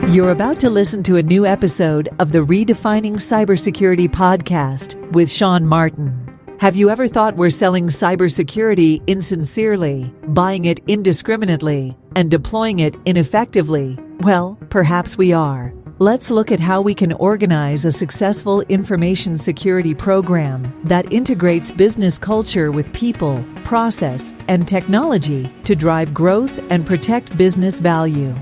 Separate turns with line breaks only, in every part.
You're about to listen to a new episode of the Redefining CyberSecurity podcast with Sean Martin. Have you ever thought we're selling cybersecurity insincerely, buying it indiscriminately, and deploying it ineffectively? Well, perhaps we are. Let's look at how we can organize a successful information security program that integrates business culture with people, process, and technology to drive growth and protect business value.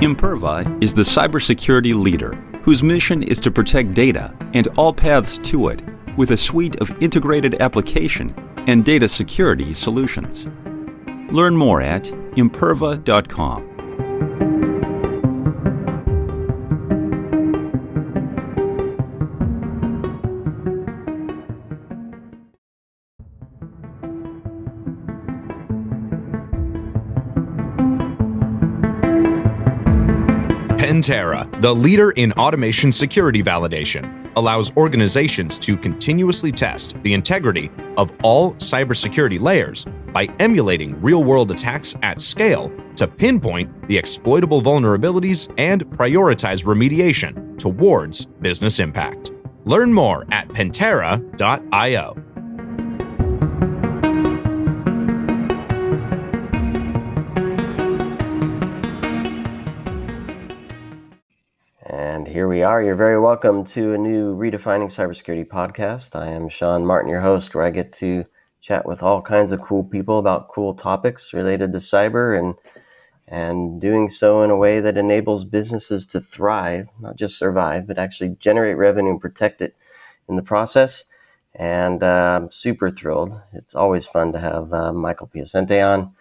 Imperva is the cybersecurity leader whose mission is to protect data and all paths to it with a suite of integrated application and data security solutions. Learn more at imperva.com.
Pantera, the leader in automation security validation, allows organizations to continuously test the integrity of all cybersecurity layers by emulating real-world attacks at scale to pinpoint the exploitable vulnerabilities and prioritize remediation towards business impact. Learn more at pantera.io.
And here we are. You're very welcome to a new Redefining CyberSecurity podcast. I am Sean Martin, your host, where I get to chat with all kinds of cool people about cool topics related to cyber and doing so in a way that enables businesses to thrive, not just survive, but actually generate revenue and protect it in the process. And I'm super thrilled. It's always fun to have Michael Piacente on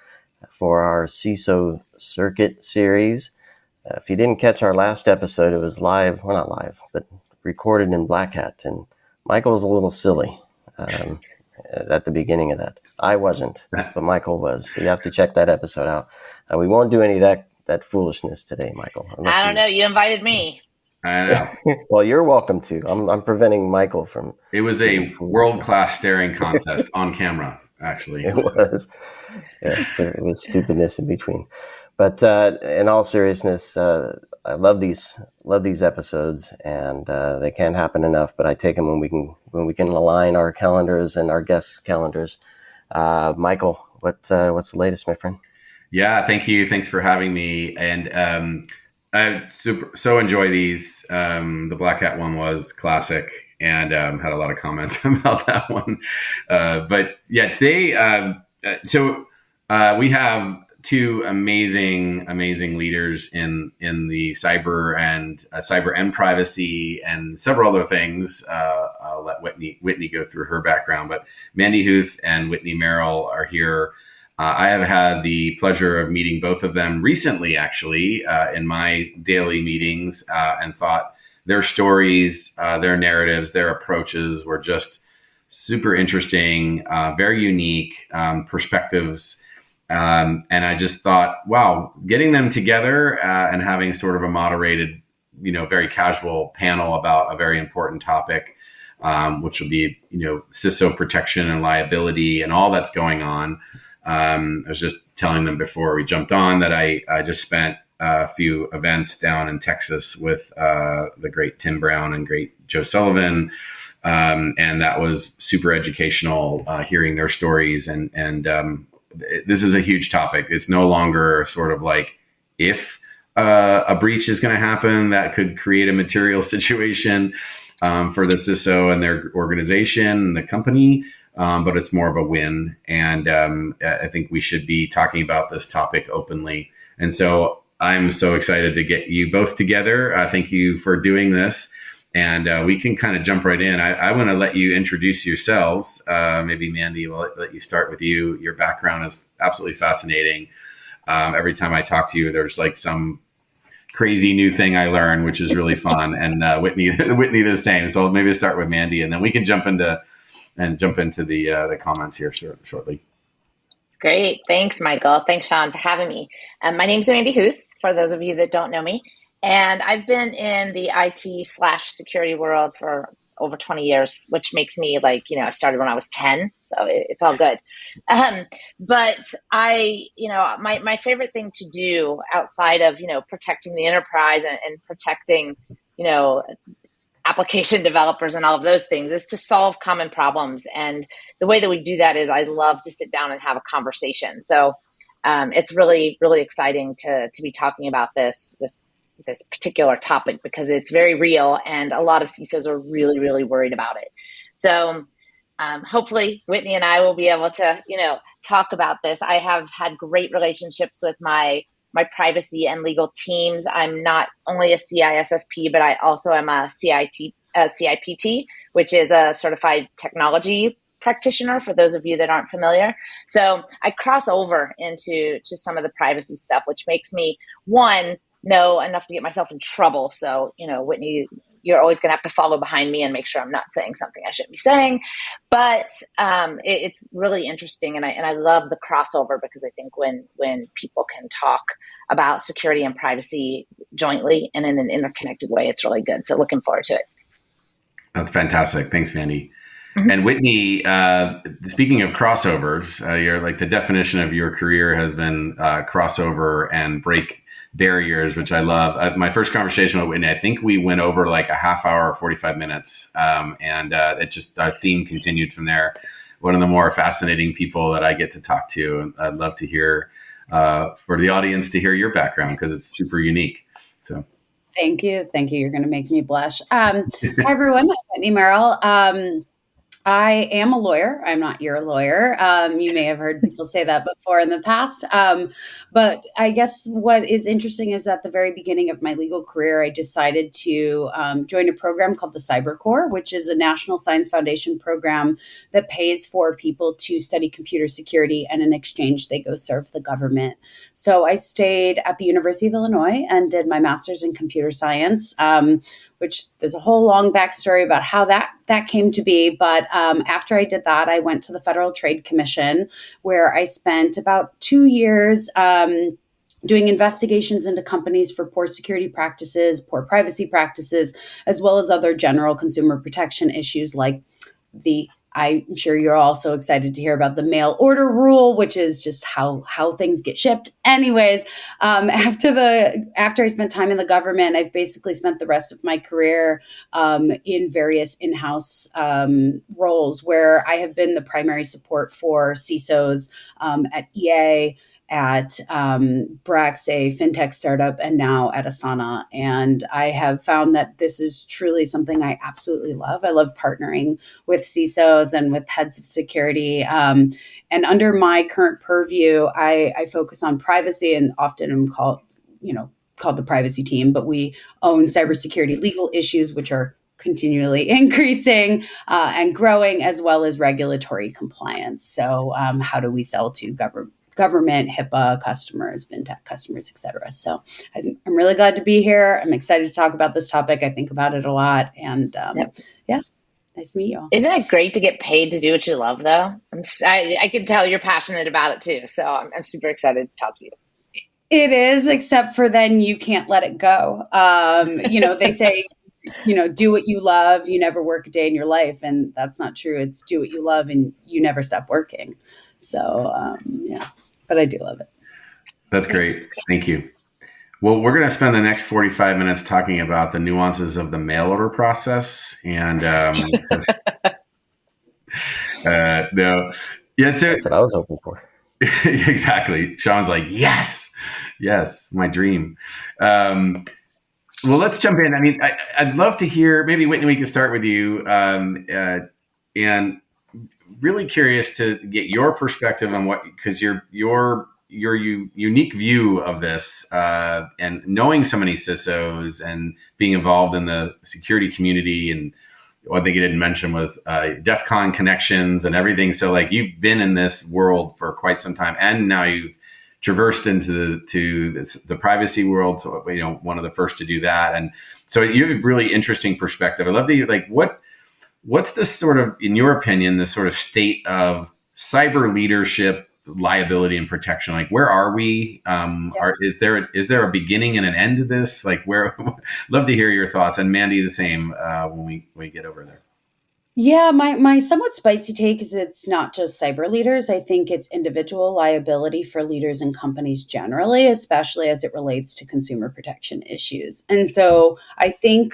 for our CISO Circuit series. If you didn't catch our last episode, it was live, well, not live, but recorded in Black Hat. And Michael was a little silly at the beginning of that. I wasn't, but Michael was. So you have to check that episode out. We won't do any of that foolishness today, Michael.
I don't know. You invited me.
I know.
Well, you're welcome to. I'm preventing Michael from.
It was a world-class staring contest on camera, actually.
It was. Yes, but it was stupidness in between. But in all seriousness, I love these episodes, and they can't happen enough. But I take them when we can align our calendars and our guests' calendars. Michael, what's the latest, my friend?
Yeah, thank you. Thanks for having me. And I so enjoy these. The Black Hat one was classic, and had a lot of comments about that one. But yeah, today, we have two amazing leaders in the cyber and privacy and several other things. I'll let Whitney go through her background, but Mandy Huth and Whitney Merrill are here. I have had the pleasure of meeting both of them recently, actually, in my daily meetings, and thought their stories, their narratives, their approaches were just super interesting, very unique perspectives. And I just thought, wow, getting them together and having sort of a moderated, very casual panel about a very important topic, which will be, CISO protection and liability and all that's going on. I was just telling them before we jumped on that I just spent a few events down in Texas with the great Tim Brown and great Joe Sullivan. And that was super educational, hearing their stories and this is a huge topic. It's no longer sort of like if a breach is going to happen that could create a material situation for the CISO and their organization and the company, but it's more of a win. And I think we should be talking about this topic openly. And so I'm so excited to get you both together. Thank you for doing this. And we can kind of jump right in. I want to let you introduce yourselves. Maybe Mandy, we'll let you start with you. Your background is absolutely fascinating. Every time I talk to you, there's like some crazy new thing I learn, which is really fun. And Whitney the same. So maybe start with Mandy, and then we can jump into the comments here shortly.
Great. Thanks, Michael. Thanks, Sean, for having me. My name's Mandy Huth. for those of you that don't know me. And I've been in the IT/security world for over 20 years, which makes me I started when I was 10, so it's all good. But my favorite thing to do outside of, protecting the enterprise and protecting, application developers and all of those things is to solve common problems. And the way that we do that is I love to sit down and have a conversation. So it's really, really exciting to be talking about this particular topic because it's very real and a lot of CISOs are really, really worried about it. So hopefully Whitney and I will be able to, talk about this. I have had great relationships with my privacy and legal teams. I'm not only a CISSP, but I also am a CIPT, which is a certified technology practitioner for those of you that aren't familiar. So I cross over into some of the privacy stuff, which makes me, one, know enough to get myself in trouble. So, Whitney, you're always going to have to follow behind me and make sure I'm not saying something I shouldn't be saying. But it's really interesting. And I love the crossover because I think when people can talk about security and privacy jointly and in an interconnected way, it's really good. So looking forward to it.
That's fantastic. Thanks, Mandy. Mm-hmm. And Whitney, speaking of crossovers, you're the definition of your career has been crossover and break barriers, which I love. My first conversation with Whitney, I think we went over a half hour or 45 minutes. And it just, our theme continued from there. One of the more fascinating people that I get to talk to. And I'd love to hear, for the audience to hear your background because it's super unique. So.
Thank you. You're going to make me blush. Hi, everyone. I'm Whitney Merrill. I am a lawyer. I'm not your lawyer. You may have heard people say that before in the past. But I guess what is interesting is at the very beginning of my legal career, I decided to join a program called the Cyber Corps, which is a National Science Foundation program that pays for people to study computer security, and in exchange, they go serve the government. So I stayed at the University of Illinois and did my master's in computer science, which there's a whole long backstory about how that came to be. But after I did that, I went to the Federal Trade Commission, where I spent about 2 years doing investigations into companies for poor security practices, poor privacy practices, as well as other general consumer protection issues like I'm sure you're also excited to hear about the mail order rule, which is just how things get shipped. Anyways, after I spent time in the government, I've basically spent the rest of my career in various in-house roles where I have been the primary support for CISOs at EA, at Brax, a fintech startup, and now at Asana. And I have found that this is truly something I absolutely love. I love partnering with CISOs and with heads of security. And under my current purview, I focus on privacy and often am called the privacy team, but we own cybersecurity legal issues, which are continually increasing and growing, as well as regulatory compliance. So how do we sell to government, HIPAA customers, fintech customers, et cetera. So I'm really glad to be here. I'm excited to talk about this topic. I think about it a lot. And yeah, nice to meet you all.
Isn't it great to get paid to do what you love, though? I can tell you're passionate about it, too. So I'm super excited to talk to you.
It is, except for then you can't let it go. They say, do what you love. You never work a day in your life. And that's not true. It's do what you love and you never stop working. So, but I do love it.
That's great. Thank you. Well, we're going to spend the next 45 minutes talking about the nuances of the mail order process. And so that's
what I was hoping for.
Exactly. Sean's like, yes, my dream. Well, let's jump in. I mean, I'd love to hear, maybe Whitney, we can start with you. And really curious to get your perspective on because your unique view of this and knowing so many CISOs and being involved in the security community. And one thing you didn't mention was DEF CON connections and everything. So you've been in this world for quite some time, and now you've traversed into the privacy world. So, one of the first to do that. And so you have a really interesting perspective. I'd love to hear what's this sort of, in your opinion, this sort of state of cyber leadership liability and protection? Like, where are we? Is there a beginning and an end to this? Like, where? Love to hear your thoughts. And Mandy, the same when we get over there.
Yeah, my somewhat spicy take is it's not just cyber leaders. I think it's individual liability for leaders and companies generally, especially as it relates to consumer protection issues. And so I think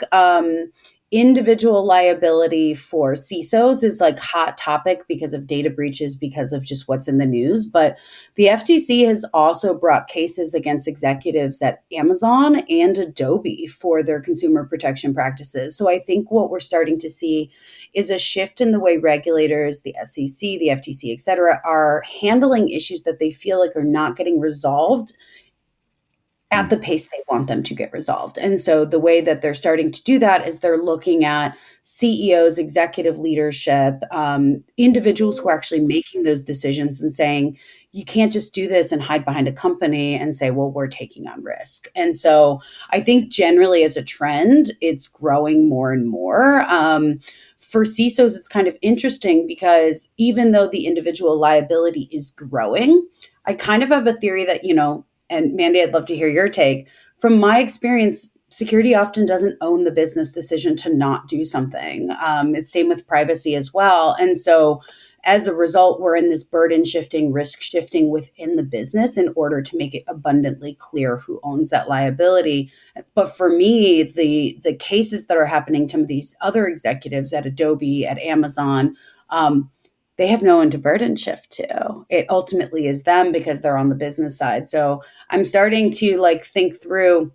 individual liability for CISOs is like hot topic because of data breaches, because of just what's in the news. But the FTC has also brought cases against executives at Amazon and Adobe for their consumer protection practices. So I think what we're starting to see is a shift in the way regulators, the SEC, the FTC, et cetera, are handling issues that they feel like are not getting resolved at the pace they want them to get resolved. And so the way that they're starting to do that is they're looking at CEOs, executive leadership, individuals who are actually making those decisions and saying, you can't just do this and hide behind a company and say, well, we're taking on risk. And so I think generally as a trend, it's growing more and more. For CISOs, it's kind of interesting because even though the individual liability is growing, I kind of have a theory that, and Mandy, I'd love to hear your take. From my experience, security often doesn't own the business decision to not do something. It's same with privacy as well. And so as a result, we're in this burden shifting, risk shifting within the business in order to make it abundantly clear who owns that liability. But for me, the cases that are happening to these other executives at Adobe, at Amazon, they have no one to burden shift to. It ultimately is them because they're on the business side. So I'm starting to think through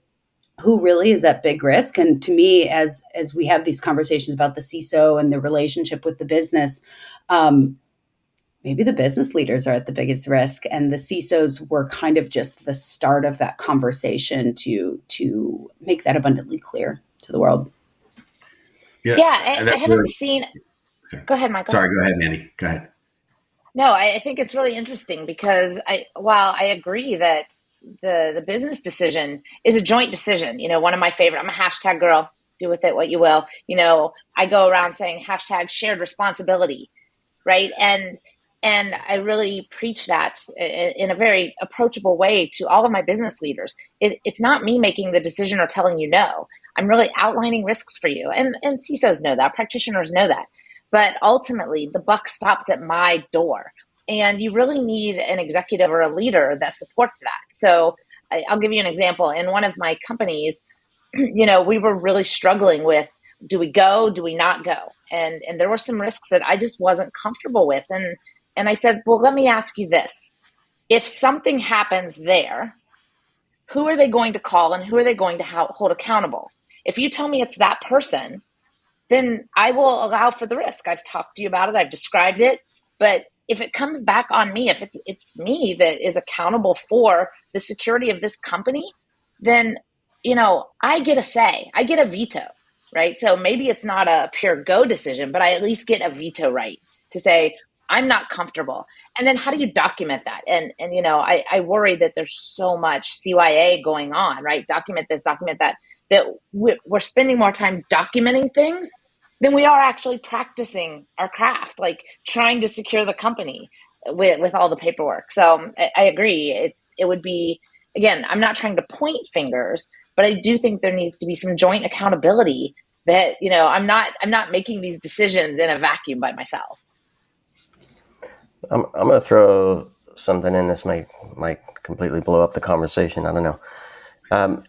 who really is at big risk. And to me, as we have these conversations about the CISO and the relationship with the business, maybe the business leaders are at the biggest risk, and the CISOs were kind of just the start of that conversation to make that abundantly clear to the world.
Yeah, I haven't seen. Go ahead, Michael.
Sorry, go ahead, Mandy. Go ahead.
No, I think it's really interesting because while I agree that the business decision is a joint decision, one of my favorite, I'm a hashtag girl, do with it what you will. I go around saying hashtag shared responsibility, right? And I really preach that in a very approachable way to all of my business leaders. It's not me making the decision or telling you no. I'm really outlining risks for you. And CISOs know that, practitioners know that. But ultimately, the buck stops at my door. And you really need an executive or a leader that supports that. So I'll give you an example. In one of my companies, we were really struggling with, do we go, do we not go? And there were some risks that I just wasn't comfortable with. And I said, well, let me ask you this. If something happens there, who are they going to call and who are they going to hold accountable? If you tell me it's that person, then I will allow for the risk. I've talked to you about it. I've described it. But if it comes back on me, if it's me that is accountable for the security of this company, then, I get a say. I get a veto, right? So maybe it's not a pure go decision, but I at least get a veto right to say, I'm not comfortable. And then how do you document that? And I worry that there's so much CYA going on, right? Document this, document that we're spending more time documenting things than we are actually practicing our craft, like trying to secure the company with all the paperwork. So I agree. It would be, again, I'm not trying to point fingers, but I do think there needs to be some joint accountability that, I'm not making these decisions in a vacuum by myself.
I'm going to throw something in. This might completely blow up the conversation. I don't know.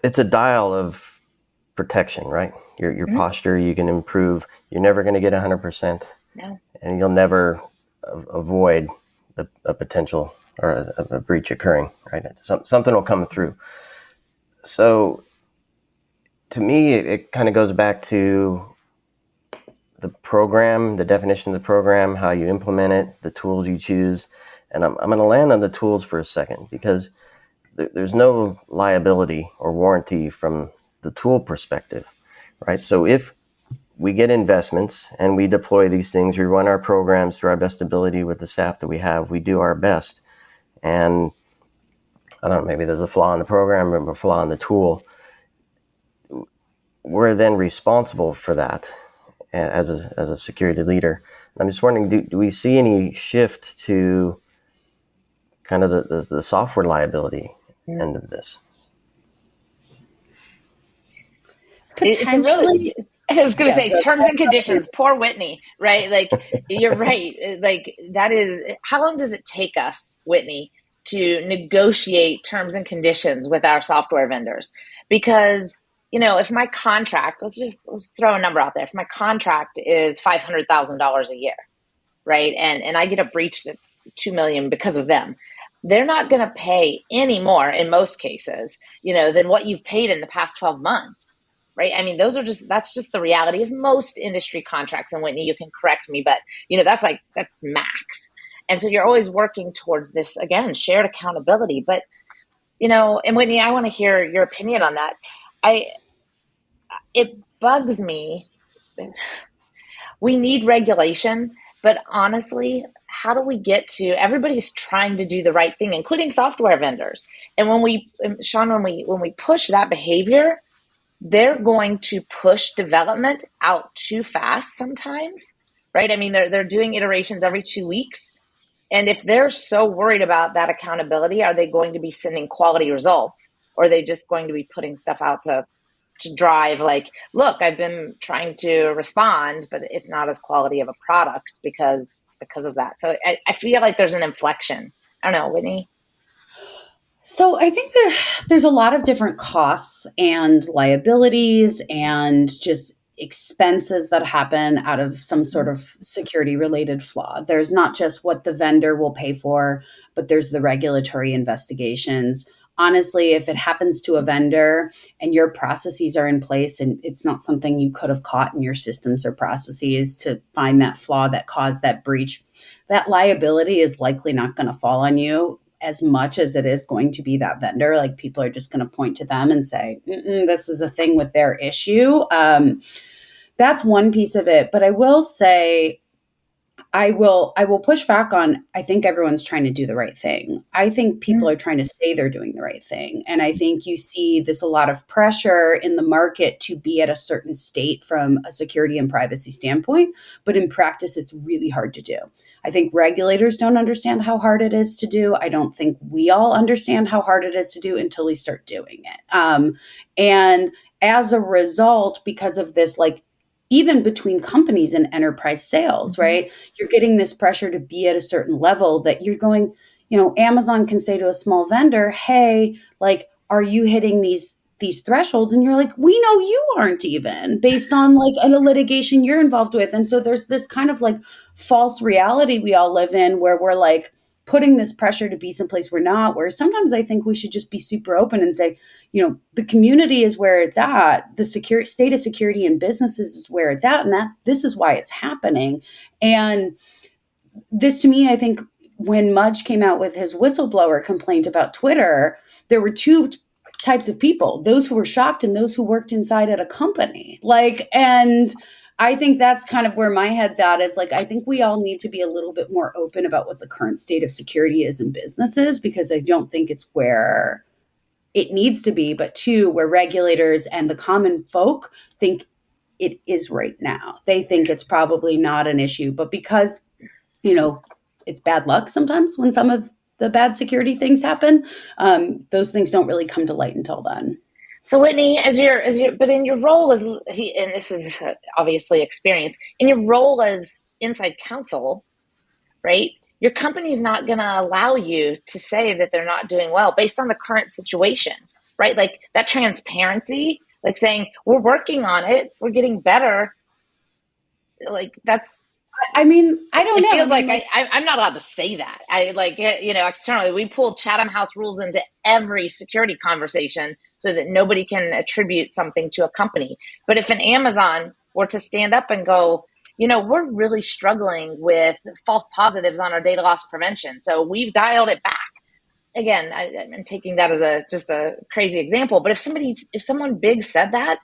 It's a dial of protection, right? Your posture, you can improve. You're never going to get 100%.
No.
And you'll never avoid a potential or a breach occurring, right? Something will come through. So to me, it kind of goes back to the program, the definition of the program, how you implement it, the tools you choose. And I'm going to land on the tools for a second because there's no liability or warranty from the tool perspective, right? So if we get investments and we deploy these things, we run our programs to our best ability with the staff that we have, we do our best. And I don't know, maybe there's a flaw in the program or a flaw in the tool. We're then responsible for that as a security leader. I'm just wondering, do we see any shift to kind of the software liability end of this?
It's a really, I was going to say terms and conditions, poor Whitney, right? Like, you're right. Like, that is, how long does it take us, Whitney, to negotiate terms and conditions with our software vendors? Because, if my contract, let's throw a number out there. If my contract is $500,000 a year, right? And I get a breach that's $2 million because of them, they're not going to pay any more in most cases, than what you've paid in the past 12 months. Right. I mean, that's just the reality of most industry contracts. And Whitney, you can correct me, but that's max. And so you're always working towards this, again, shared accountability. But, and Whitney, I want to hear your opinion on that. It bugs me. We need regulation, but honestly, how do we get to, everybody's trying to do the right thing, including software vendors. And when we push that behavior, they're going to push development out too fast sometimes, right? I mean, they're doing iterations every 2 weeks. And if they're so worried about that accountability, are they going to be sending quality results? Or are they just going to be putting stuff out to drive, like, look, I've been trying to respond, but it's not as quality of a product because of that. So I feel like there's an inflection. I don't know, Whitney?
So I think that there's a lot of different costs and liabilities and just expenses that happen out of some sort of security related flaw. There's not just what the vendor will pay for, but there's the regulatory investigations. Honestly, if it happens to a vendor and your processes are in place and it's not something you could have caught in your systems or processes to find that flaw that caused that breach, that liability is likely not going to fall on you as much as it is going to be that vendor. Like, people are just going to point to them and say, this is a thing with their issue. That's one piece of it. But I will say, I will push back on, I think everyone's trying to do the right thing. I think people are trying to say they're doing the right thing. And I think you see this a lot of pressure in the market to be at a certain state from a security and privacy standpoint. But in practice, it's really hard to do. I think regulators don't understand how hard it is to do. I don't think we all understand how hard it is to do until we start doing it. And as a result, because of this, like, even between companies and enterprise sales, right? You're getting this pressure to be at a certain level that you're going, Amazon can say to a small vendor, hey, like, are you hitting these thresholds? And you're like, we know you aren't, even based on like a litigation you're involved with. And so there's this kind of like false reality we all live in where we're like putting this pressure to be someplace we're not, where sometimes I think we should just be super open and say, the community is where it's at. The state of security in businesses is where it's at. And this is why it's happening. And this, to me, I think when Mudge came out with his whistleblower complaint about Twitter, there were two types of people, those who were shocked and those who worked inside at a company. And I think that's kind of where my head's at, is like, I think we all need to be a little bit more open about what the current state of security is in businesses, because I don't think it's where it needs to be, but two, where regulators and the common folk think it is right now. They think it's probably not an issue, but because, it's bad luck sometimes when some of the bad security things happen, those things don't really come to light until then.
So Whitney, but in your role as, and this is obviously experience, in your role as inside counsel, right? Your company's not going to allow you to say that they're not doing well based on the current situation, right? Like, that transparency, like saying, we're working on it, we're getting better. Like, that's,
I mean, I don't know.
It feels like I'm not allowed to say that. Externally, we pull Chatham House rules into every security conversation so that nobody can attribute something to a company. But if an Amazon were to stand up and go, we're really struggling with false positives on our data loss prevention, so we've dialed it back. Again, I'm taking that as just a crazy example. But if someone big said that,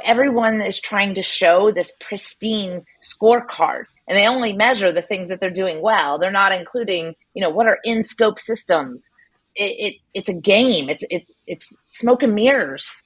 everyone is trying to show this pristine scorecard, and they only measure the things that they're doing well. They're not including, what are in-scope systems. It's a game. It's smoke and mirrors.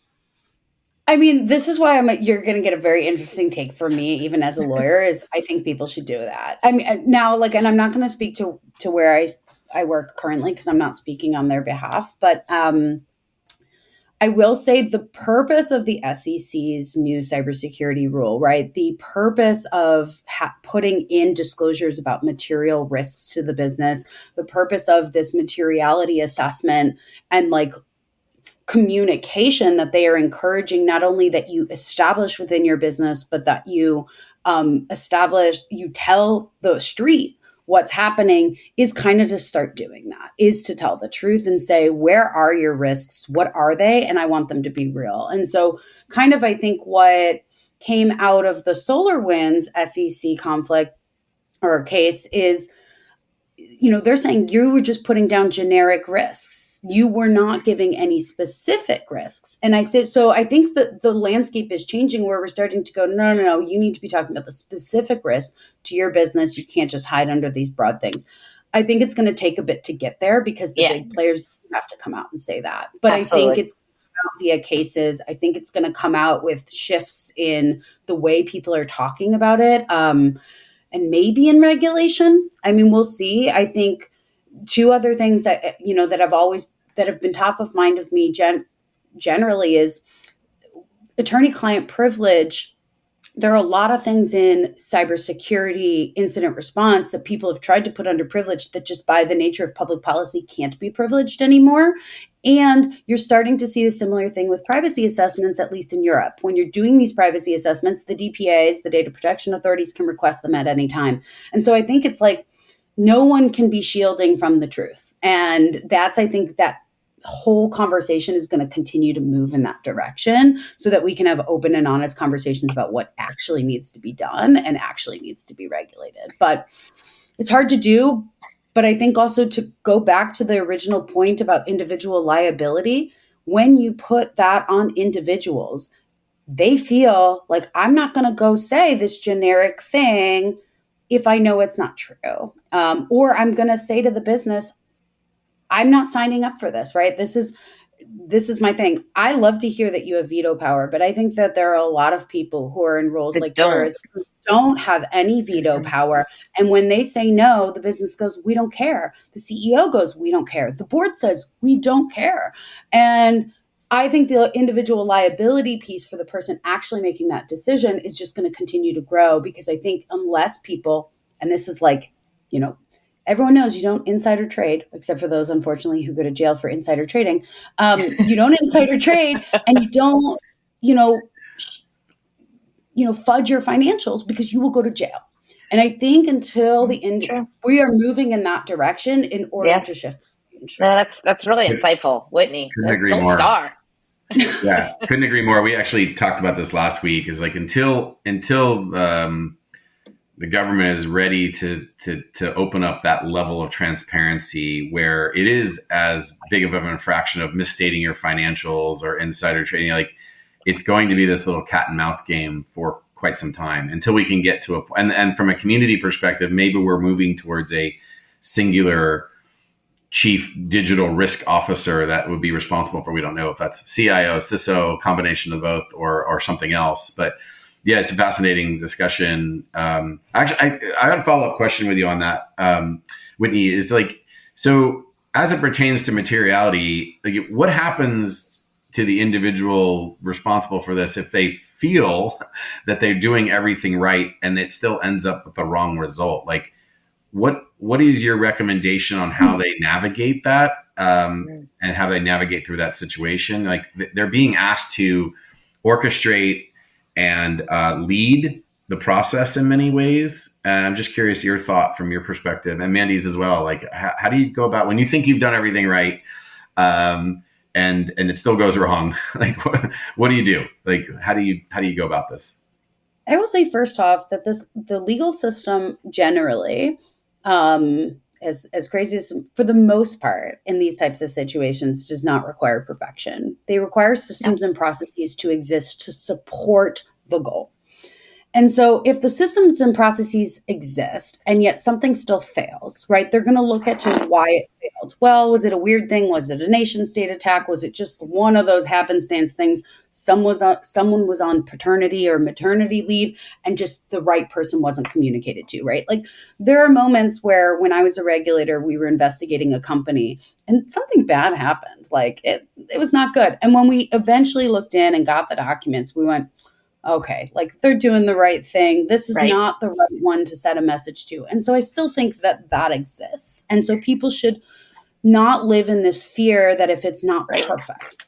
I mean, this is why you're going to get a very interesting take from me, even as a lawyer, is I think people should do that. I mean, now, like, and I'm not going to speak to where I work currently because I'm not speaking on their behalf, but I will say the purpose of the SEC's new cybersecurity rule, right? The purpose of putting in disclosures about material risks to the business, the purpose of this materiality assessment and like communication that they are encouraging, not only that you establish within your business, but that you you tell the street what's happening, is kind of to start doing that, is to tell the truth and say, where are your risks? What are they? And I want them to be real. And so kind of, I think what came out of the SolarWinds SEC conflict or case is, they're saying you were just putting down generic risks. You were not giving any specific risks. And I said, so I think that the landscape is changing where we're starting to go, no, you need to be talking about the specific risks to your business. You can't just hide under these broad things. I think it's going to take a bit to get there because the big players have to come out and say that. But absolutely. I think it's via cases. I think it's going to come out with shifts in the way people are talking about it. And maybe in regulation. I mean, we'll see. I think two other things that, that have been top of mind of me generally is attorney-client privilege. There are a lot of things in cybersecurity incident response that people have tried to put under privilege that just by the nature of public policy can't be privileged anymore. And you're starting to see a similar thing with privacy assessments, at least in Europe. When you're doing these privacy assessments, the DPAs, the data protection authorities, can request them at any time. And so I think it's like no one can be shielding from the truth. And I think that whole conversation is going to continue to move in that direction so that we can have open and honest conversations about what actually needs to be done and actually needs to be regulated. But it's hard to do. But I think also to go back to the original point about individual liability, when you put that on individuals, they feel like I'm not going to go say this generic thing if I know it's not true. Or I'm going to say to the business, I'm not signing up for this, right? This is my thing. I love to hear that you have veto power, but I think that there are a lot of people who are in roles like yours who don't have any veto power. And when they say no, the business goes, we don't care. The CEO goes, we don't care. The board says, we don't care. And I think the individual liability piece for the person actually making that decision is just going to continue to grow, because I think unless people, and this is like, everyone knows you don't insider trade, except for those, unfortunately, who go to jail for insider trading. You don't insider trade, and you don't, fudge your financials, because you will go to jail. And I think until the end, we are moving in that direction in order to shift.
No, that's really insightful, Whitney.
Couldn't agree more.
Star.
Yeah, couldn't agree more. We actually talked about this last week. Is like until the government is ready to open up that level of transparency where it is as big of an infraction of misstating your financials or insider trading. Like, it's going to be this little cat and mouse game for quite some time until we can get to a point. And from a community perspective, maybe we're moving towards a singular chief digital risk officer that would be responsible for, we don't know if that's CIO, CISO, combination of both, or something else. But yeah, it's a fascinating discussion. Actually, I got a follow-up question with you on that, Whitney, is like, so as it pertains to materiality, like, what happens to the individual responsible for this if they feel that they're doing everything right and it still ends up with the wrong result? Like, what is your recommendation on how they navigate that, and how they navigate through that situation? Like, they're being asked to orchestrate and lead the process in many ways. And I'm just curious your thought from your perspective, and Mandy's as well. Like, how do you go about when you think you've done everything right, and it still goes wrong? Like, what do you do? Like, how do you go about this?
I will say first off that the legal system generally, as crazy as, for the most part, in these types of situations, does not require perfection. They require systems and processes to exist to support the goal. And so if the systems and processes exist and yet something still fails, right, they're going to look at to why it failed. Well, was it a weird thing? Was it a nation state attack? Was it just one of those happenstance things? Someone was on paternity or maternity leave and just the right person wasn't communicated to, right? Like there are moments where when I was a regulator, we were investigating a company and something bad happened. Like it was not good. And when we eventually looked in and got the documents, we went, okay, like they're doing the right thing. This is not the right one to set a message to. And so I still think that exists. And so people should not live in this fear that if it's not perfect.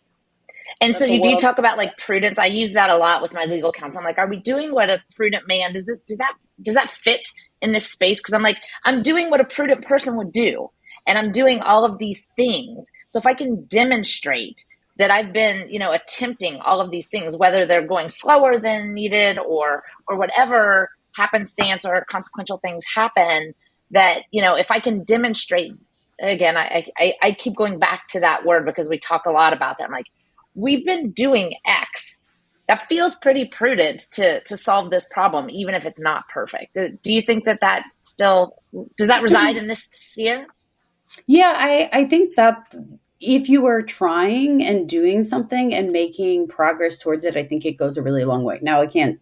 And so you do talk about like prudence. I use that a lot with my legal counsel. I'm like, are we doing what a prudent man, does that fit in this space? Because I'm like, I'm doing what a prudent person would do. And I'm doing all of these things. So if I can demonstrate that I've been, attempting all of these things, whether they're going slower than needed or whatever happenstance or consequential things happen, that, if I can demonstrate, again, I keep going back to that word because we talk a lot about that. I'm like, we've been doing X. That feels pretty prudent to solve this problem, even if it's not perfect. Do you think that still, does that reside in this sphere?
Yeah, I think that if you are trying and doing something and making progress towards it, I think it goes a really long way. Now, who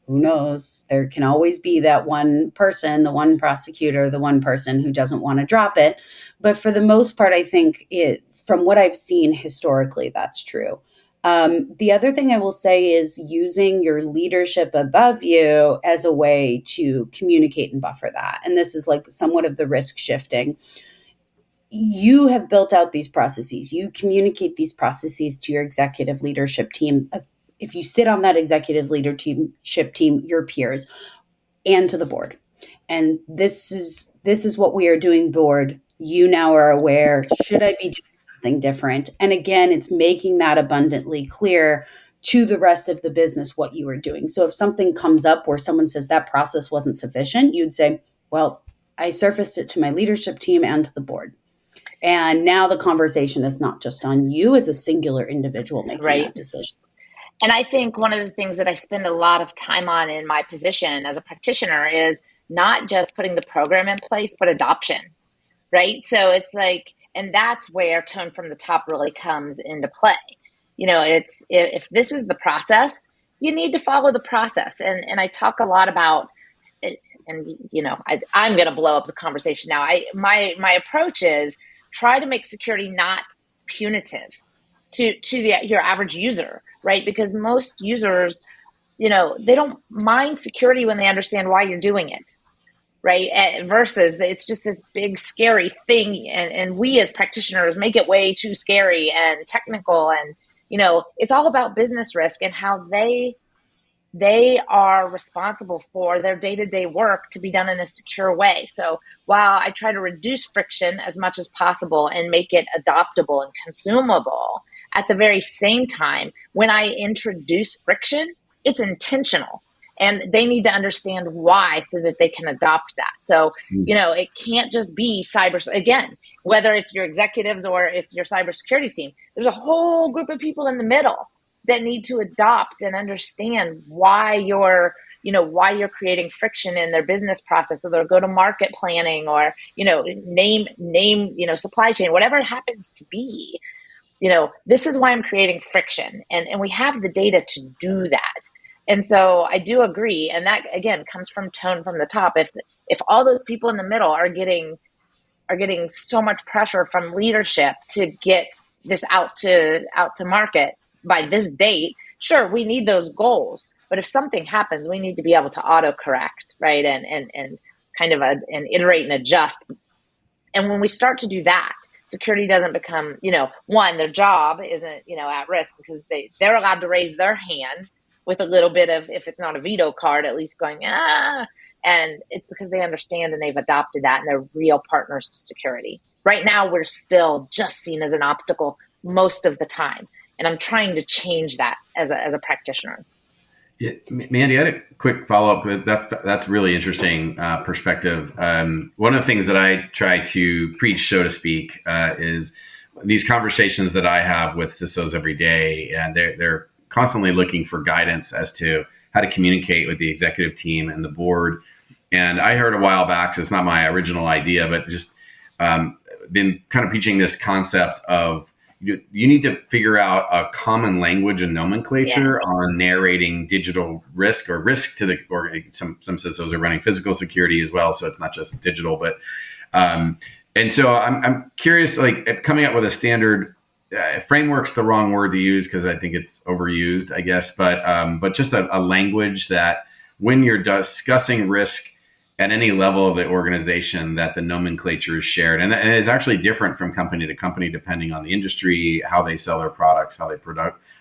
knows? There can always be that one person, the one prosecutor, the one person who doesn't want to drop it. But for the most part, I think from what I've seen historically, that's true. The other thing I will say is using your leadership above you as a way to communicate and buffer that. And this is like somewhat of the risk shifting. You have built out these processes. You communicate these processes to your executive leadership team. If you sit on that executive leadership team, your peers, and to the board. And this is what we are doing, board. You now are aware. Should I be doing something different? And again, it's making that abundantly clear to the rest of the business what you are doing. So if something comes up where someone says that process wasn't sufficient, you'd say, well, I surfaced it to my leadership team and to the board. And now the conversation is not just on you as a singular individual making that decision.
And I think one of the things that I spend a lot of time on in my position as a practitioner is not just putting the program in place, but adoption, right? So it's like, and that's where tone from the top really comes into play. It's if this is the process, you need to follow the process. And I talk a lot about it, and I'm going to blow up the conversation now. My approach is try to make security not punitive to your average user, right? Because most users, they don't mind security when they understand why you're doing it, right? Versus it's just this big scary thing, and we as practitioners make it way too scary and technical, and it's all about business risk and how they are responsible for their day-to-day work to be done in a secure way. So while I try to reduce friction as much as possible and make it adoptable and consumable, at the very same time, when I introduce friction, it's intentional. And they need to understand why so that they can adopt that. So, it can't just be again, whether it's your executives or it's your cybersecurity team, there's a whole group of people in the middle that need to adopt and understand why you're creating friction in their business process or their go-to-market planning or, name, supply chain, whatever it happens to be. This is why I'm creating friction. And we have the data to do that. And so I do agree. And that, again, comes from tone from the top. If all those people in the middle are getting so much pressure from leadership to get this out to market by this date, sure, we need those goals. But if something happens, we need to be able to autocorrect, right? And kind of and iterate and adjust. And when we start to do that, security doesn't become, one, their job isn't, at risk because they're allowed to raise their hand with a little bit of, if it's not a veto card, at least going, and it's because they understand and they've adopted that and they're real partners to security. Right now, we're still just seen as an obstacle most of the time. And I'm trying to change that as a practitioner.
Yeah, Mandy, I had a quick follow-up. That's really interesting perspective. One of the things that I try to preach, so to speak, is these conversations that I have with CISOs every day, and they're constantly looking for guidance as to how to communicate with the executive team and the board. And I heard a while back, so it's not my original idea, but just been kind of preaching this concept of you need to figure out a common language and nomenclature on narrating digital risk or risk to or some CISOs are running physical security as well. So it's not just digital, but and so I'm curious, like coming up with a standard framework's the wrong word to use because I think it's overused, I guess, but just a language that when you're discussing risk at any level of the organization, that the nomenclature is shared. And it's actually different from company to company, depending on the industry, how they sell their products, how they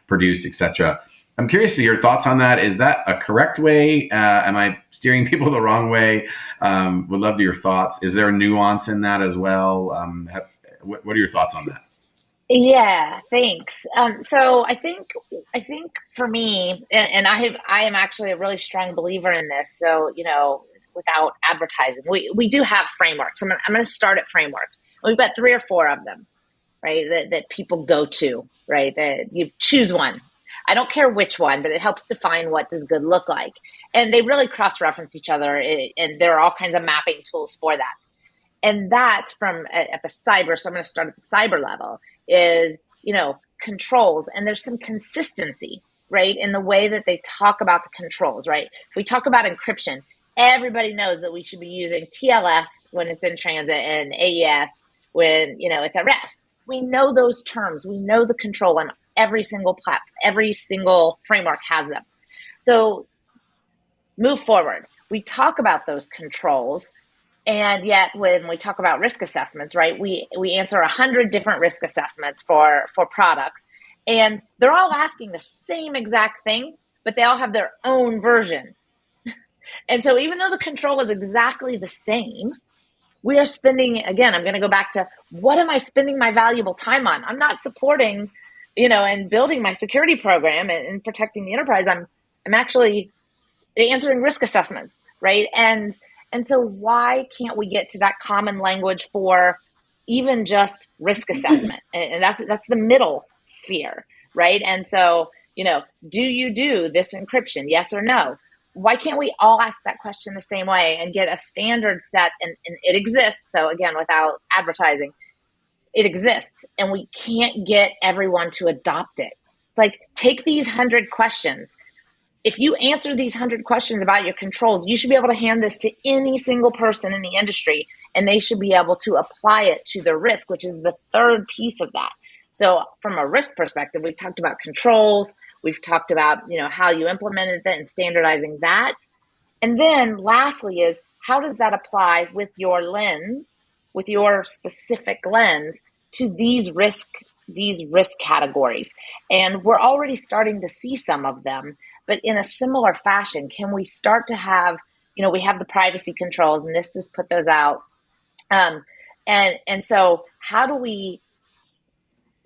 produce, et cetera. I'm curious to your thoughts on that. Is that a correct way? Am I steering people the wrong way? Would love your thoughts. Is there a nuance in that as well? What are your thoughts on that?
Yeah, thanks. So I think for me, and I am actually a really strong believer in this. So, without advertising, we do have frameworks. I'm going to start at frameworks. We've got 3 or 4 of them, right? That people go to, right? That you choose one. I don't care which one, but it helps define what does good look like. And they really cross-reference each other, and there are all kinds of mapping tools for that. And that from at the cyber, so I'm going to start at the cyber level, is, controls. And there's some consistency, right, in the way that they talk about the controls, right? If we talk about encryption, everybody knows that we should be using TLS when it's in transit and AES when, it's at rest. We know those terms. We know the control, and every single platform, every single framework has them. So move forward. We talk about those controls. And yet when we talk about risk assessments, right, we answer 100 different risk assessments for products, and they're all asking the same exact thing, but they all have their own version. And so even though the control is exactly the same, we are spending, again, I'm going to go back to what am I spending my valuable time on? I'm not supporting, and building my security program and protecting the enterprise. I'm actually answering risk assessments, right? And so why can't we get to that common language for even just risk assessment? And that's the middle sphere, right? And so, do you do this encryption? Yes or no? Why can't we all ask that question the same way and get a standard set? And it exists. So again, without advertising, it exists, and we can't get everyone to adopt it. It's like, take these 100 questions. If you answer these 100 questions about your controls, you should be able to hand this to any single person in the industry, and they should be able to apply it to the risk, which is the third piece of that. So from a risk perspective, we've talked about controls. We've talked about, how you implemented that and standardizing that. And then lastly is, how does that apply with your lens, with your specific lens to these risk categories? And we're already starting to see some of them, but in a similar fashion, can we start to have, we have the privacy controls, and this just put those out. And so how do we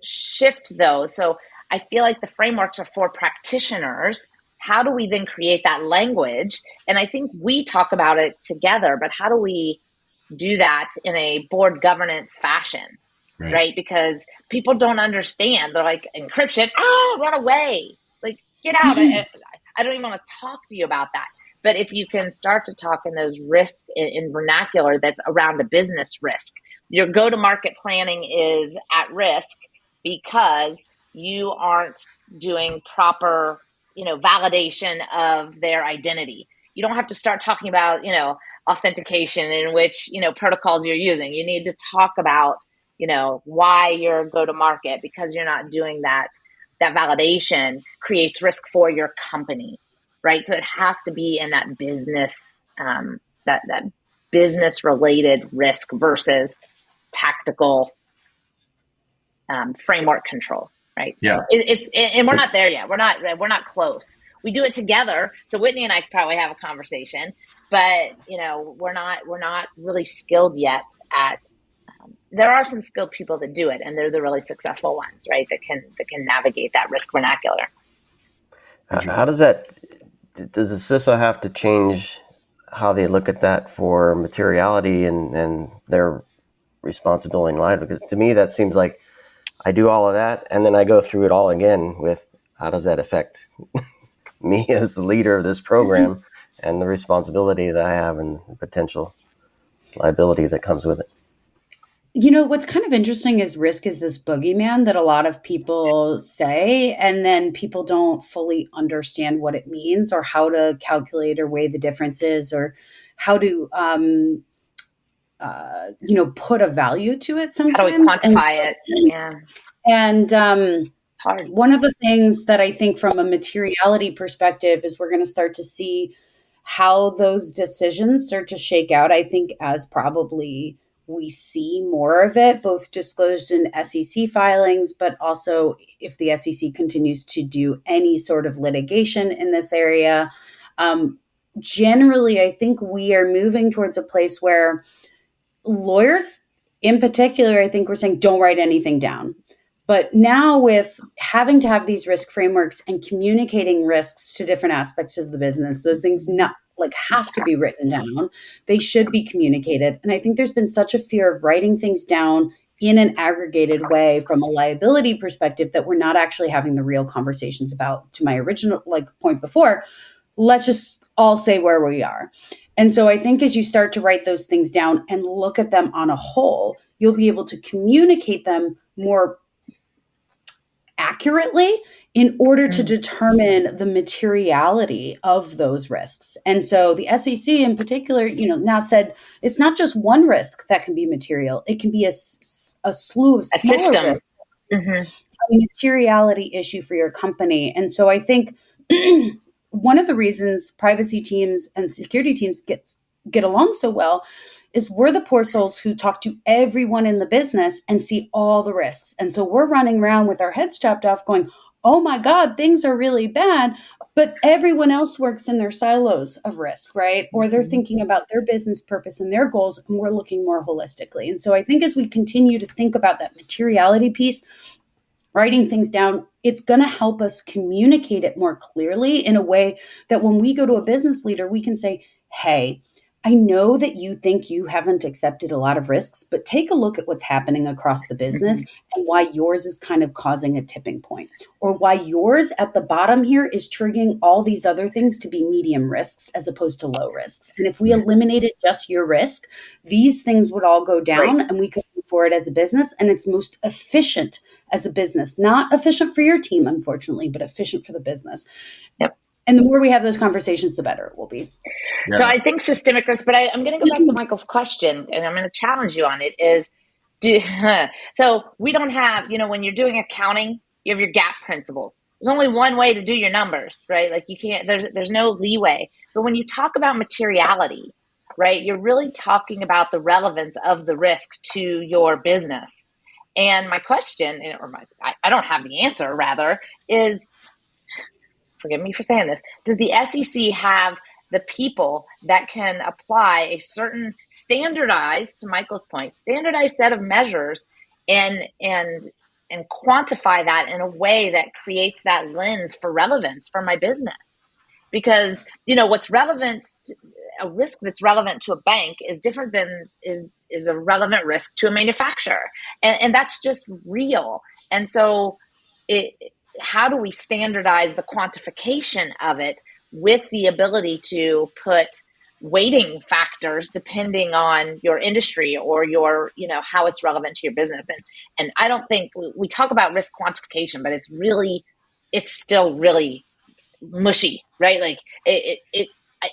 shift those? So I feel like the frameworks are for practitioners. How do we then create that language? And I think we talk about it together, but how do we do that in a board governance fashion, right? Because people don't understand. They're like, encryption, run away. Like, get out. I don't even want to talk to you about that. But if you can start to talk in those risks in vernacular that's around a business risk, your go-to-market planning is at risk because you aren't doing proper, validation of their identity. You don't have to start talking about, authentication in which, protocols you're using. You need to talk about, why you're go-to-market, because you're not doing that. That validation creates risk for your company, right? So it has to be in that business, that business-related risk versus tactical framework controls. Right. So and we're not there yet. We're not close. We do it together. So Whitney and I probably have a conversation, but we're not really skilled yet at. There are some skilled people that do it, and they're the really successful ones, right? That can navigate that risk vernacular.
How does the CISO have to change how they look at that for materiality and their responsibility in life? Because to me, that seems like I do all of that, and then I go through it all again with how does that affect me as the leader of this program and the responsibility that I have and the potential liability that comes with it.
What's kind of interesting is risk is this boogeyman that a lot of people say, and then people don't fully understand what it means or how to calculate or weigh the differences or how to, put a value to it sometimes.
How do we quantify it? Yeah.
And
it's hard.
One of the things that I think from a materiality perspective is we're going to start to see how those decisions start to shake out, I think, as probably we see more of it, both disclosed in SEC filings, but also if the SEC continues to do any sort of litigation in this area. Generally, I think we are moving towards a place where lawyers in particular, I think we're saying, don't write anything down. But now with having to have these risk frameworks and communicating risks to different aspects of the business, those things not have to be written down. They should be communicated. And I think there's been such a fear of writing things down in an aggregated way from a liability perspective that we're not actually having the real conversations about, to my original point before, let's just all say where we are. And so I think as you start to write those things down and look at them on a whole, you'll be able to communicate them more accurately in order to determine the materiality of those risks. And so the SEC in particular, now said it's not just one risk that can be material. It can be a slew of smaller risks. A materiality issue for your company. And so I think one of the reasons privacy teams and security teams get along so well is we're the poor souls who talk to everyone in the business and see all the risks. And so we're running around with our heads chopped off going, oh my God, things are really bad. But everyone else works in their silos of risk, right? Or they're thinking about their business purpose and their goals, and we're looking more holistically. And so I think as we continue to think about that materiality piece, writing things down, it's going to help us communicate it more clearly in a way that when we go to a business leader, we can say, hey, I know that you think you haven't accepted a lot of risks, but take a look at what's happening across the business and why yours is kind of causing a tipping point, or why yours at the bottom here is triggering all these other things to be medium risks as opposed to low risks. And if we eliminated just your risk, these things would all go down and we could move forward as a business. And it's most efficient as a business, not efficient for your team, unfortunately, but efficient for the business.
Yep.
And the more we have those conversations, the better it will be.
So I think systemic risk, but I'm going to go back to Michael's question, and I'm going to challenge you on it, is so we don't have, when you're doing accounting, you have your GAAP principles. There's only one way to do your numbers, right? Like you can't, there's no leeway. But when you talk about materiality, right, you're really talking about the relevance of the risk to your business. And my question, I don't have the answer, rather, is, forgive me for saying this, does the SEC have the people that can apply a certain standardized, to Michael's point, standardized set of measures and quantify that in a way that creates that lens for relevance for my business? Because, what's relevant, a risk that's relevant to a bank is different than is a relevant risk to a manufacturer. And that's just real. And so how do we standardize the quantification of it with the ability to put weighting factors depending on your industry or your, how it's relevant to your business? And I don't think we talk about risk quantification, but it's still really mushy, right? Like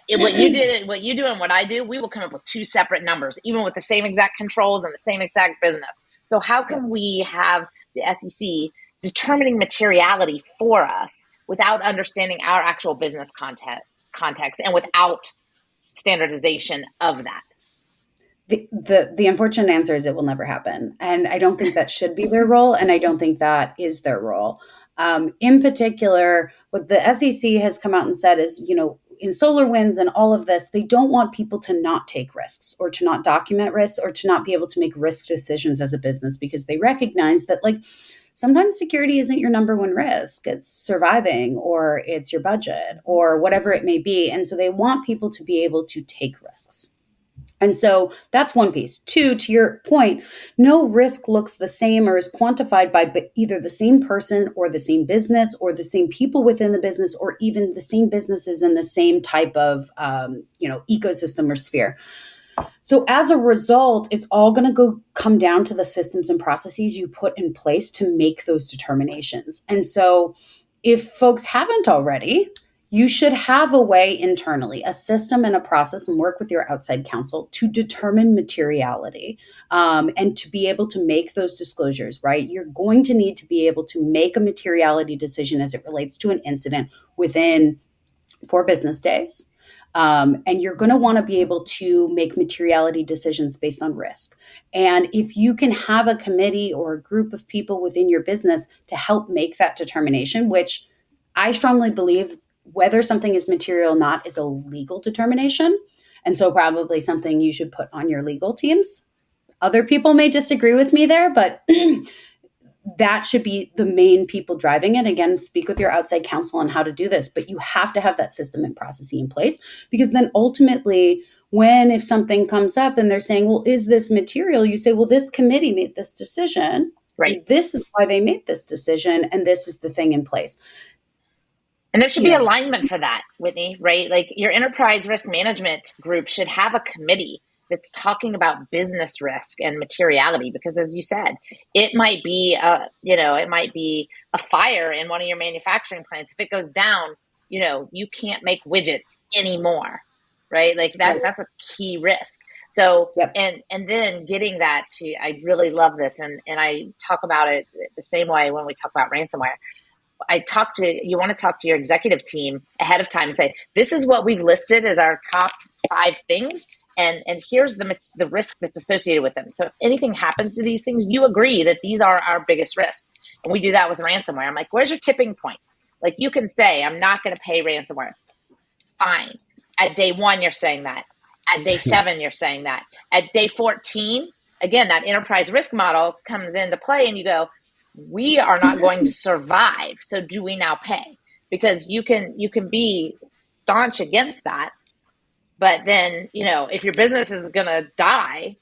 what you do and what I do, we will come up with two separate numbers, even with the same exact controls and the same exact business. So how can we have the SEC determining materiality for us without understanding our actual business context and without standardization of that?
The unfortunate answer is it will never happen. And I don't think that should be their role. And I don't think that is their role. In particular, what the SEC has come out and said is, in SolarWinds and all of this, they don't want people to not take risks or to not document risks or to not be able to make risk decisions as a business, because they recognize that sometimes security isn't your number one risk. It's surviving, or it's your budget, or whatever it may be. And so they want people to be able to take risks. And so that's one piece. Two, to your point, no risk looks the same or is quantified by either the same person or the same business or the same people within the business or even the same businesses in the same type of ecosystem or sphere. So as a result, it's all going to come down to the systems and processes you put in place to make those determinations. And so if folks haven't already, you should have a way internally, a system and a process, and work with your outside counsel to determine materiality and to be able to make those disclosures, right? You're going to need to be able to make a materiality decision as it relates to an incident within 4 business days. And you're going to want to be able to make materiality decisions based on risk. And if you can have a committee or a group of people within your business to help make that determination, which I strongly believe whether something is material or not is a legal determination. And so probably something you should put on your legal teams. Other people may disagree with me there, but that should be the main people driving it. Again, speak with your outside counsel on how to do this, but you have to have that system and process in place, because then ultimately if something comes up and they're saying, well, is this material? You say, well, this committee made this decision.
Right.
And this is why they made this decision. And this is the thing in place.
And there should be alignment for that, Whitney, right? Like your enterprise risk management group should have a committee that's talking about business risk and materiality, because as you said, it might be a fire in one of your manufacturing plants. If it goes down, you can't make widgets anymore, right? Like that's a key risk. So, yep. and then getting that I really love this. And I talk about it the same way when we talk about ransomware. You want to talk to your executive team ahead of time and say, this is what we've listed as our top 5 things. And here's the risk that's associated with them. So if anything happens to these things, you agree that these are our biggest risks. And we do that with ransomware. I'm like, where's your tipping point? Like you can say, I'm not going to pay ransomware. Fine. At day 1, you're saying that. At day 7, you're saying that. At day 14, again, that enterprise risk model comes into play and you go, we are not going to survive. So do we now pay? Because you can be staunch against that. But then, if your business is going to die,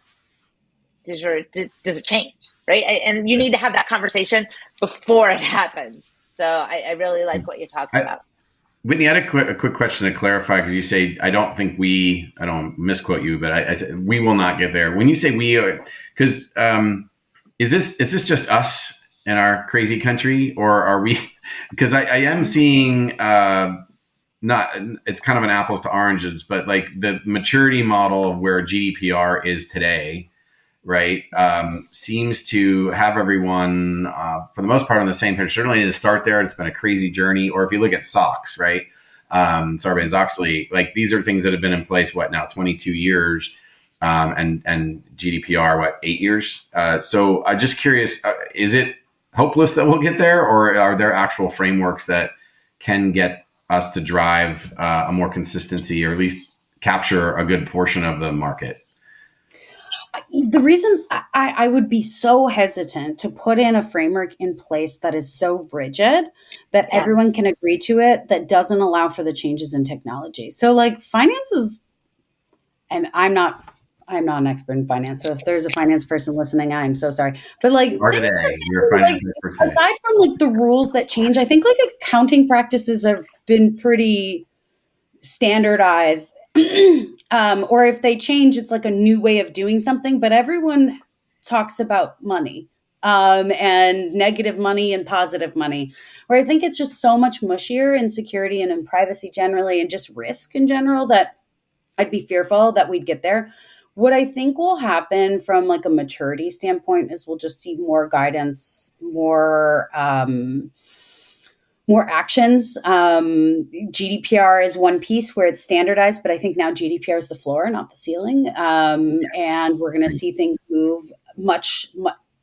does it change? Right. And you need to have that conversation before it happens. So I really like what you're talking about.
Whitney, I had a quick question to clarify, because you say, I don't misquote you, but we will not get there. When you say we, because is this just us in our crazy country, or are we? Because I am seeing it's kind of an apples to oranges, but like the maturity model of where GDPR is today, right, seems to have everyone for the most part on the same page. Certainly to start there, it's been a crazy journey. Or if you look at SOX, right, Sarbanes-Oxley, like these are things that have been in place, now 22 years, and GDPR, 8 years. So I'm just curious, is it hopeless that we'll get there, or are there actual frameworks that can get us to drive a more consistency, or at least capture a good portion of the market?
The reason I would be so hesitant to put in a framework in place that is so rigid that everyone can agree to it, that doesn't allow for the changes in technology. So like finances, and I'm not an expert in finance. So if there's a finance person listening, I'm so sorry. But like,
you're a finance expert.
Aside from like the rules that change, I think like accounting practices have been pretty standardized. Or if they change, it's like a new way of doing something. But everyone talks about money and negative money and positive money, where I think it's just so much mushier in security and in privacy generally, and just risk in general, that I'd be fearful that we'd get there. What I think will happen from like a maturity standpoint is we'll just see more guidance, more actions. GDPR is one piece where it's standardized, but I think now GDPR is the floor, not the ceiling. And we're going to see things move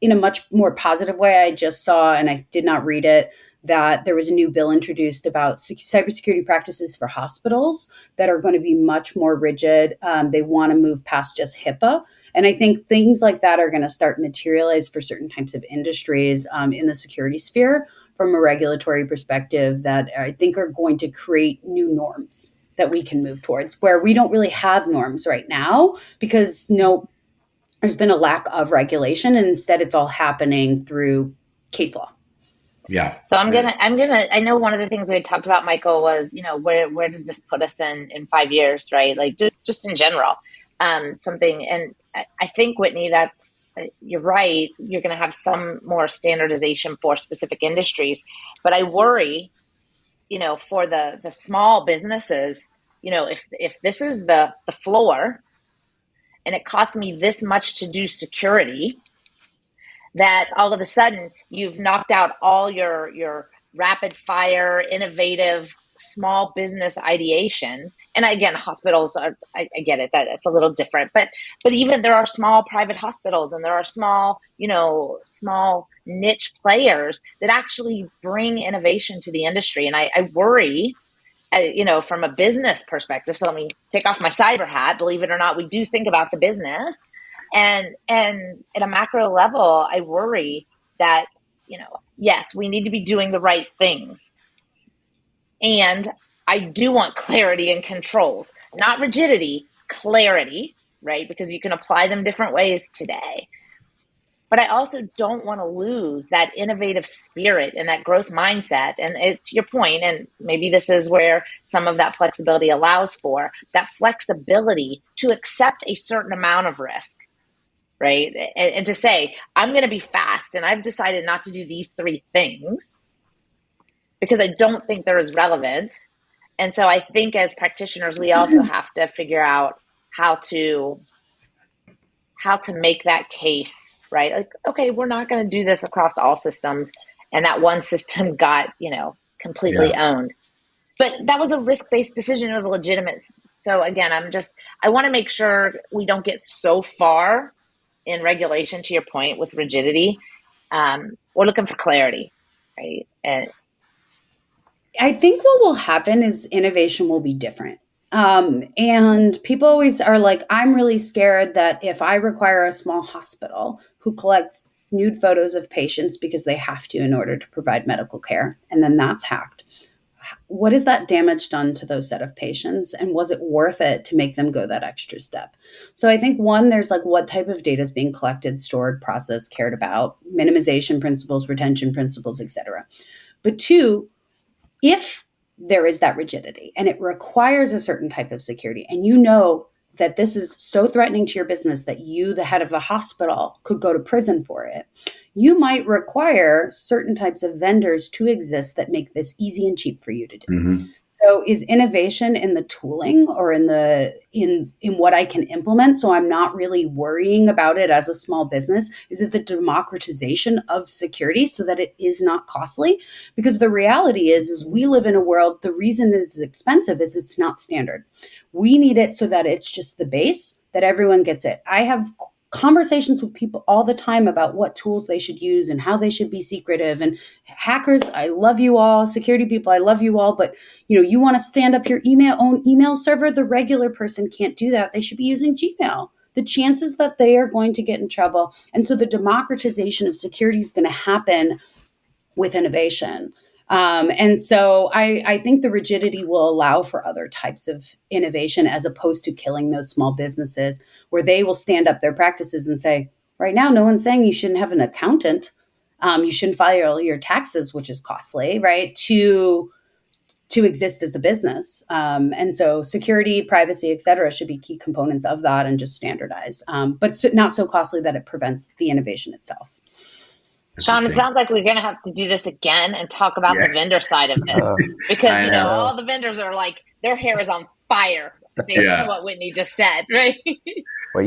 in a much more positive way. I just saw, and I did not read it, that there was a new bill introduced about cybersecurity practices for hospitals that are going to be much more rigid. They want to move past just HIPAA. And I think things like that are going to start materialize for certain types of industries in the security sphere from a regulatory perspective that I think are going to create new norms that we can move towards, where we don't really have norms right now because there's been a lack of regulation, and instead it's all happening through case law.
Yeah.
So I know one of the things we had talked about, Michael, was, where does this put us in 5 years, right? Like just in general, something. And I think, Whitney, you're right. You're going to have some more standardization for specific industries, but I worry, for the small businesses, if this is the floor and it costs me this much to do security, that all of a sudden you've knocked out all your rapid fire, innovative, small business ideation. And again, hospitals I get it, that it's a little different, but even there are small private hospitals and there are small niche players that actually bring innovation to the industry. And I worry, from a business perspective. So let me take off my cyber hat. Believe it or not, we do think about the business. And at a macro level, I worry that, yes, we need to be doing the right things. And I do want clarity and controls, not rigidity, clarity, right? Because you can apply them different ways today. But I also don't want to lose that innovative spirit and that growth mindset. And to your point, and maybe this is where some of that flexibility allows for, that flexibility to accept a certain amount of risk. Right. And to say, I'm going to be fast and I've decided not to do these 3 things because I don't think they're as relevant. And so I think as practitioners, we also have to figure out how to make that case, right? Like, okay, we're not going to do this across all systems. And that one system got, completely owned. But that was a risk-based decision. It was legitimate. So again, I want to make sure we don't get so far in regulation, to your point, with rigidity. We're looking for clarity, right? And
I think what will happen is innovation will be different. And people always are like, I'm really scared that if I require a small hospital who collects nude photos of patients because they have to in order to provide medical care, and then that's hacked, what is that damage done to those set of patients? And was it worth it to make them go that extra step? So I think one, there's like what type of data is being collected, stored, processed, cared about, minimization principles, retention principles, et cetera. But 2, if there is that rigidity and it requires a certain type of security, and that this is so threatening to your business that you, the head of the hospital, could go to prison for it, you might require certain types of vendors to exist that make this easy and cheap for you to do. Mm-hmm. So is innovation in the tooling or in what I can implement, so I'm not really worrying about it as a small business? Is it the democratization of security so that it is not costly? Because the reality is we live in a world, the reason it's expensive is it's not standard. We need it so that it's just the base, that everyone gets it. I have conversations with people all the time about what tools they should use and how they should be secretive. And hackers, I love you all. Security people, I love you all. But you want to stand up your own email server. The regular person can't do that. They should be using Gmail. The chances that they are going to get in trouble. And so the democratization of security is going to happen with innovation. And so I think the rigidity will allow for other types of innovation as opposed to killing those small businesses where they will stand up their practices and say, right now, no one's saying you shouldn't have an accountant. You shouldn't file your taxes, which is costly, right, to exist as a business. And so security, privacy, et cetera, should be key components of that and just standardize, but not so costly that it prevents the innovation itself.
Sean, it sounds like we're going to have to do this again and talk about the vendor side of this because, all the vendors are like, their hair is on fire based on what Whitney just said, right?
What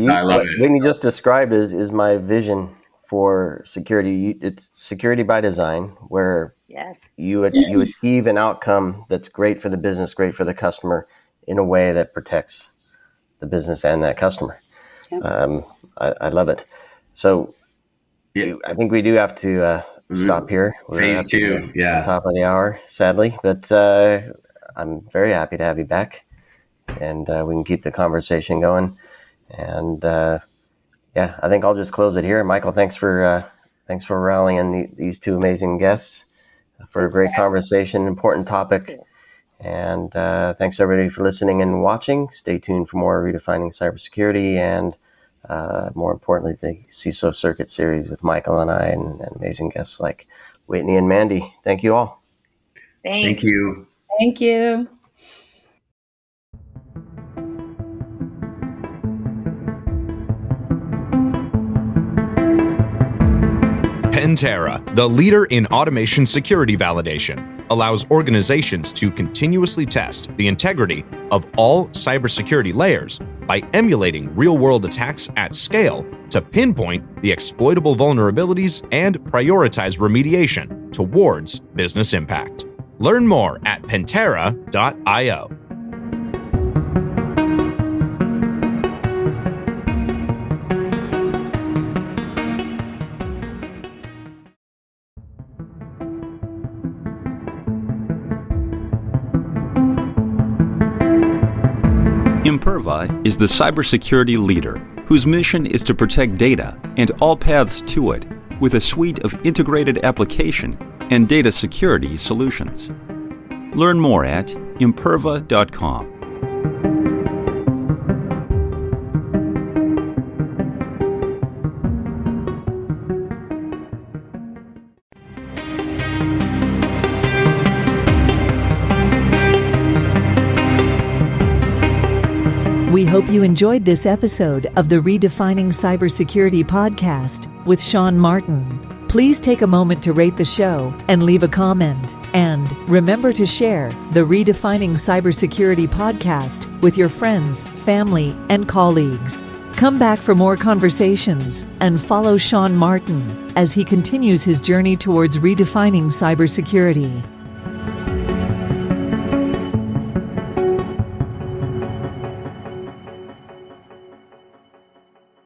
Whitney just described is my vision for security. It's security by design, where you achieve an outcome that's great for the business, great for the customer in a way that protects the business and that customer. Yeah. I love it. So I think we do have to stop here.
Phase 2,
on top of the hour, sadly. But I'm very happy to have you back, and we can keep the conversation going. And I think I'll just close it here. Michael, thanks for rallying these 2 amazing guests for a great conversation, important topic. And thanks everybody for listening and watching. Stay tuned for more Redefining Cybersecurity and more importantly, the CISO Circuit series with Michael and I and amazing guests like Whitney and Mandy. Thank you all.
Thanks.
Thank you.
Thank you.
Pantera, the leader in automation security validation, allows organizations to continuously test the integrity of all cybersecurity layers by emulating real-world attacks at scale to pinpoint the exploitable vulnerabilities and prioritize remediation towards business impact. Learn more at Pantera.io.
Imperva is the cybersecurity leader whose mission is to protect data and all paths to it with a suite of integrated application and data security solutions. Learn more at imperva.com.
We hope you enjoyed this episode of the Redefining Cybersecurity podcast with Sean Martin. Please take a moment to rate the show and leave a comment. And remember to share the Redefining Cybersecurity podcast with your friends, family, and colleagues. Come back for more conversations and follow Sean Martin as he continues his journey towards redefining cybersecurity.